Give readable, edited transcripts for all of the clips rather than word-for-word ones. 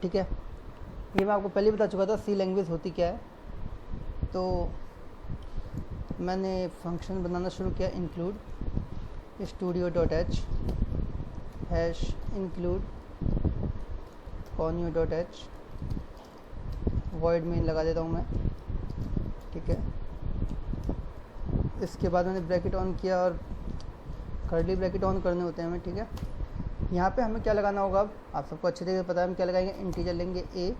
ठीक है, ये मैं आपको पहले बता चुका था सी लैंग्वेज होती क्या है। तो मैंने फंक्शन बनाना शुरू किया, include studio.h hash include conio.h void main लगा देता हूँ मैं। ठीक है, इसके बाद मैंने ब्रैकेट ऑन किया और कर्ली ब्रैकेट ऑन करने होते हैं हमें। ठीक है, यहाँ पे हमें क्या लगाना होगा, अब आप सबको अच्छे तरीके से पता है हम क्या लगाएंगे, इंटीजर लेंगे ए,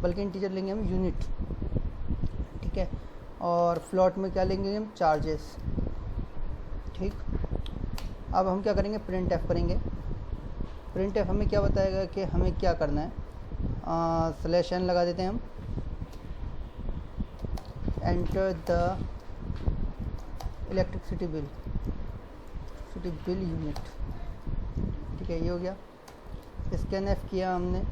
बल्कि इंटीजर लेंगे हम यूनिट। ठीक है, और फ्लॉट में क्या लेंगे हम, चार्जेस। ठीक, अब हम क्या करेंगे, प्रिंट एफ करेंगे। प्रिंट एफ हमें क्या बताएगा कि हमें क्या करना है, स्लैश एन लगा देते हैं हम, enter the electricity bill unit. ठीक है, ये हो गया। स्कैन एफ किया हमने,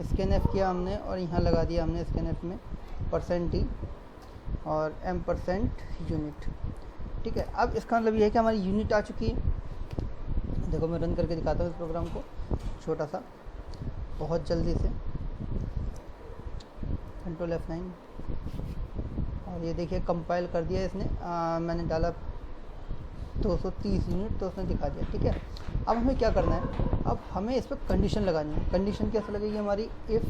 स्कैन एफ किया हमने और यहाँ लगा दिया हमने स्कैन एफ में %d और m% यूनिट। ठीक है, अब इसका मतलब ये है कि हमारी यूनिट आ चुकी है। देखो मैं रन करके दिखाता हूँ इस प्रोग्राम को छोटा सा, बहुत जल्दी से, कंट्रोल F9, और ये देखिए कंपाइल कर दिया इसने। मैंने डाला 230 यूनिट तो उसने दिखा दिया। ठीक है, अब हमें क्या करना है, अब हमें इस पर कंडीशन लगानी है। कंडीशन कैसे लगेगी हमारी, इफ़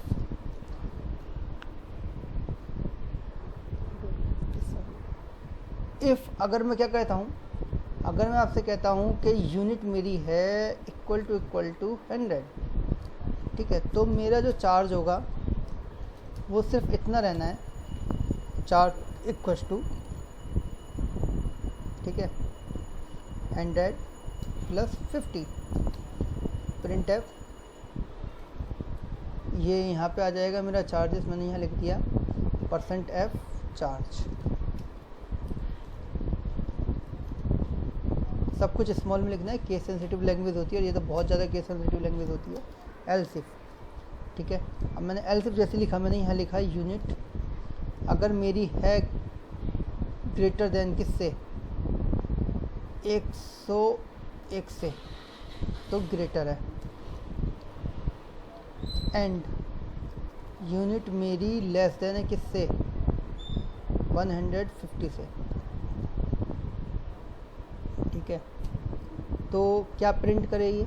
अगर मैं क्या कहता हूँ, अगर मैं आपसे कहता हूँ कि यूनिट मेरी है इक्वल टू 100, ठीक है, तो मेरा जो चार्ज होगा वो सिर्फ इतना रहना है, चार्ज इक्वल टू, ठीक है, 100 + 50 प्रिंट एफ। ये यहाँ पे आ जाएगा मेरा चार्जेस, मैंने यहाँ लिख दिया %f चार्ज। सब कुछ स्मॉल में लिखना है, केस सेंसिटिव लैंग्वेज होती है और ये तो बहुत ज़्यादा केस सेंसिटिव लैंग्वेज होती है। एल्स इफ, ठीक है, अब मैंने एल्स इफ जैसे लिखा, मैंने यहाँ लिखा यूनिट अगर मेरी है ग्रेटर देन किससे, 101 से, तो ग्रेटर है, एंड यूनिट मेरी लेस देन है किससे, 150 से। ठीक है, तो क्या प्रिंट करेगी,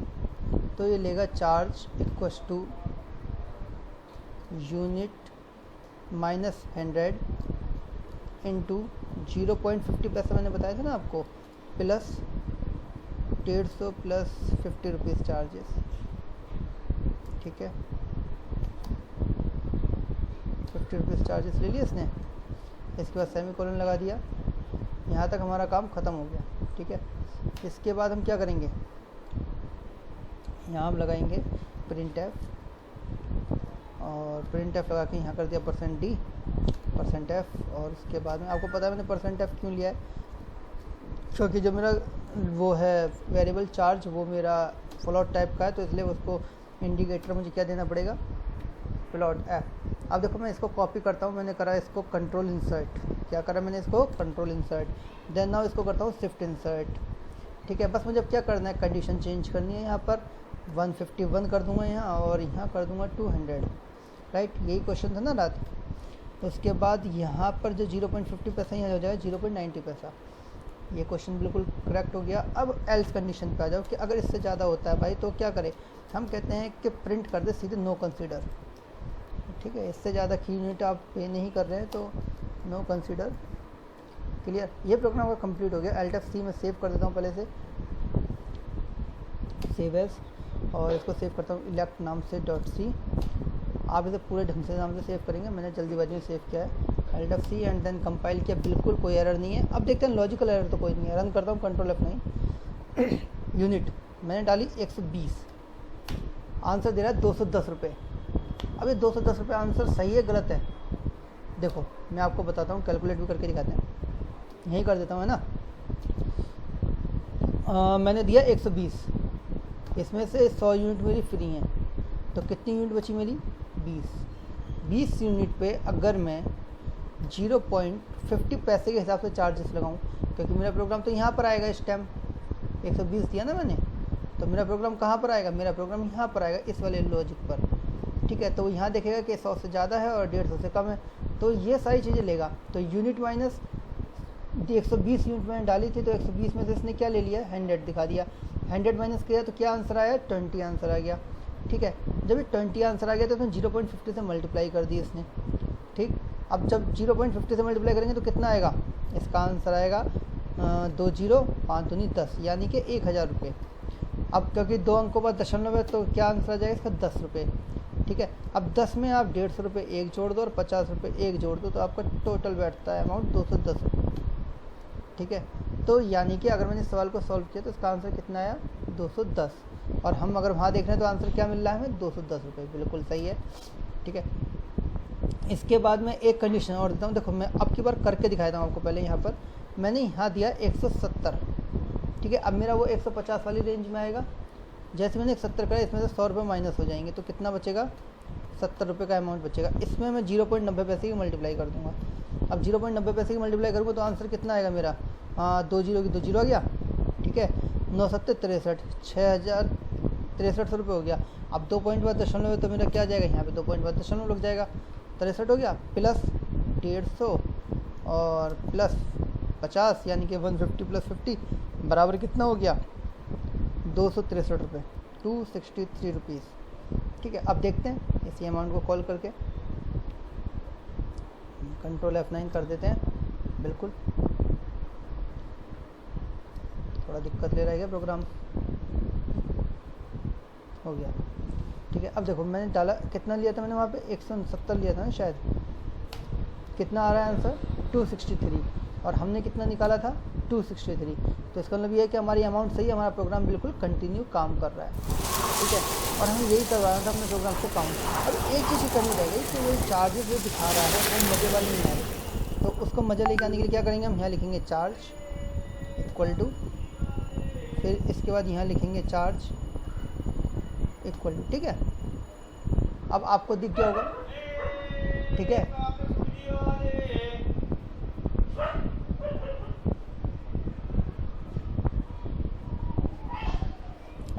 तो ये लेगा charge equals to unit -100 into 0.50 पैसा मैंने बताया था ना आपको, प्लस 150 प्लस 50 रुपीज़ चार्जेस। ठीक है, 50 रुपीज़ चार्जेस ले लिए इसने। इसके बाद सेमीकोलन लगा दिया, यहाँ तक हमारा काम ख़त्म हो गया। ठीक है, इसके बाद हम क्या करेंगे, यहाँ हम लगाएंगे प्रिंट एफ, और प्रिंट एफ लगा के यहाँ कर दिया %d %f। और उसके बाद में आपको पता है मैंने %f क्यों लिया है, क्योंकि जो मेरा वो है वेरिएबल चार्ज वो मेरा फ्लोट टाइप का है, तो इसलिए उसको इंडिकेटर मुझे क्या देना पड़ेगा, फ्लोट एफ। अब देखो मैं इसको कॉपी करता हूँ, मैंने करा इसको कंट्रोल इंसर्ट, क्या करा मैंने इसको कंट्रोल इंसर्ट, देन नाउ इसको करता हूँ शिफ्ट इंसर्ट। ठीक है, बस मुझे अब क्या करना है, कंडीशन चेंज करनी है। यहाँ पर 151 कर दूंगा यहाँ, और यहाँ कर दूंगा 200, राइट, यही क्वेश्चन था ना रात। उसके बाद यहाँ पर जो 0.50 पैसा यहाँ हो जाएगा 0.90 पैसा, ये क्वेश्चन बिल्कुल करेक्ट हो गया। अब एल्स कंडीशन पे आ जाओ कि अगर इससे ज़्यादा होता है भाई तो क्या करें, हम कहते हैं कि प्रिंट कर दे सीधे नो कंसीडर। ठीक है, इससे ज़्यादा की यूनिट आप पे नहीं कर रहे हैं तो नो कंसीडर। क्लियर, ये प्रोग्राम अगर कंप्लीट हो गया, Alt+C में सेव कर देता हूँ पहले से, सेव एज, और इसको सेव करता हूँ इलेक्ट नाम से .c। आप इसे पूरे ढंग से नाम से सेव करेंगे, मैंने जल्दीबाजी में सेव किया है, Alt+C एंड देन कंपाइल किया, बिल्कुल कोई एरर नहीं है। अब देखते हैं लॉजिकल एरर तो कोई नहीं है, रन करता हूँ कंट्रोल F9। यूनिट मैंने डाली 120, आंसर दे रहा है 210 रुपये। अब ये 210 रुपये आंसर सही है गलत है, देखो मैं आपको बताता हूँ, कैलकुलेट भी करके दिखाते हैं, यही कर देता हूँ, है ना। मैंने दिया 120, इसमें से 100 यूनिट मेरी फ्री हैं, तो कितनी यूनिट बची मेरी, 20 यूनिट पे अगर मैं 0.50 पैसे के हिसाब से चार्जेस लगाऊं, क्योंकि मेरा प्रोग्राम तो यहाँ पर आएगा इस टाइम, 120 दिया ना मैंने, तो मेरा प्रोग्राम कहाँ पर आएगा, मेरा प्रोग्राम यहाँ पर आएगा इस वाले लॉजिक पर। ठीक है, तो यहाँ देखेगा कि 100 से ज़्यादा है और 150 से कम है, तो ये सारी चीज़ें लेगा। तो यूनिट माइनस 120 यूनिट मैंने डाली थी, तो 120 में से इसने क्या ले लिया, 100 दिखा दिया। 100 माइनस किया तो क्या आंसर आया, 20 आंसर आ गया। ठीक है, जब ये 20 आंसर आ गया तो 0.50 से मल्टीप्लाई कर दी इसने। ठीक, अब जब 0.50 से मल्टीप्लाई करेंगे तो कितना आएगा, इसका आंसर आएगा 2 0 5 दूनी 10, यानी कि 1000 रुपये। अब क्योंकि 2 अंकों पर दशमलव है तो क्या आंसर आ जाएगा इसका, 10 रुपये। ठीक है, अब 10 में आप 150 रुपये एक जोड़ दो और 50 रुपये एक जोड़ दो, तो आपका टोटल बैठता है अमाउंट 210 रुपये। ठीक है, तो यानी कि अगर मैंने इस सवाल को सॉल्व किया तो इसका आंसर कितना आया, 210। और हम अगर वहाँ देख रहे हैं तो आंसर क्या मिल रहा है हमें, 210 रुपये, बिल्कुल सही है। ठीक है, इसके बाद में एक कंडीशन और देता हूँ। देखो मैं अब की बार करके दिखाता हूँ आपको। पहले यहाँ पर मैंने यहाँ दिया 170। ठीक है, अब मेरा वो 150 वाली रेंज में आएगा। जैसे मैंने 170 करा, इसमें से 100 रुपये माइनस हो जाएंगे, तो कितना बचेगा, 70 रुपये का अमाउंट बचेगा। इसमें मैं 0.90 पैसे की मल्टीप्लाई कर दूँगा। अब 0.90 पैसे की मल्टीप्लाई करूँगा तो आंसर कितना आएगा मेरा, 2 0 की 2 0 आ गया। ठीक है, 9 7 63, 6363 रुपये हो गया। अब 2 पॉइंट बाद दशमलव है तो मेरा क्या जाएगा, यहाँ पे 2 पॉइंट बाद दशमलव लग जाएगा, 63 हो गया, प्लस 150 और प्लस 50, यानी कि 150 प्लस 50 बराबर कितना हो गया, 263 रुपये, 263 रुपीज़। ठीक है, अब देखते हैं इसी अमाउंट को कॉल करके, कंट्रोल F9 कर देते हैं। बिल्कुल थोड़ा दिक्कत ले रहा है प्रोग्राम, हो गया। ठीक है, अब देखो मैंने डाला, कितना लिया था मैंने वहाँ पे, 169 लिया था ना शायद। कितना आ रहा है आंसर, 263, और हमने कितना निकाला था, 263। तो इसका मतलब ये है कि हमारी अमाउंट सही है, हमारा प्रोग्राम बिल्कुल कंटिन्यू काम कर रहा है। ठीक है, और हमें यही करवाना था अपने प्रोग्राम से काउंट। अब एक चीज़ करनी रह गई कि वो चार्जेस जो दिखा रहा है वो मज़े वाली नहीं आ रही, तो उसको मज़ा लेके आने के लिए क्या करेंगे, हम यहाँ लिखेंगे चार्ज इक्वल टू, फिर इसके बाद यहाँ लिखेंगे चार्ज इक्वल टू। ठीक है, अब आपको दिख गया होगा। ठीक है,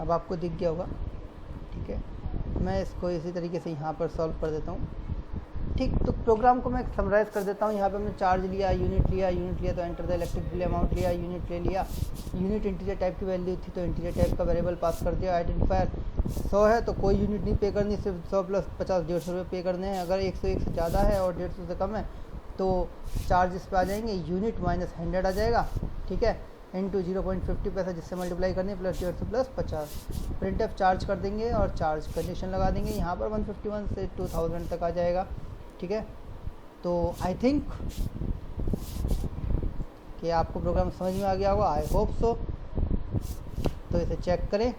अब आपको दिख गया होगा। ठीक है, मैं इसको इसी तरीके से यहाँ पर सॉल्व कर देता हूँ। ठीक, तो प्रोग्राम को मैं समराइज़ कर देता हूँ। यहाँ पे हमने चार्ज लिया, यूनिट लिया तो enter the electric bill amount लिया, यूनिट ले लिया, यूनिट इंटीजर टाइप की वैल्यू थी तो इंटीजर टाइप का वेरिएबल पास कर दिया। आइडेंटिफायर 100 है तो कोई यूनिट नहीं पे करनी, सिर्फ 100 प्लस 50 150 रुपये पे करने हैं। अगर 101 से ज़्यादा है और 150 से कम है तो चार्ज इस पर आ जाएंगे, यूनिट माइनस 100 आ जाएगा। ठीक है, इंटू 0.50 पैसा जिससे मल्टीप्लाई करनी, plus 150 plus 50। Print F charge कर देंगे और चार्ज कंडीशन लगा देंगे। यहाँ पर 151 से 2000 तक आ जाएगा। ठीक है, तो आई थिंक कि आपको प्रोग्राम समझ में आ गया होगा, आई होप सो। तो इसे चेक करें।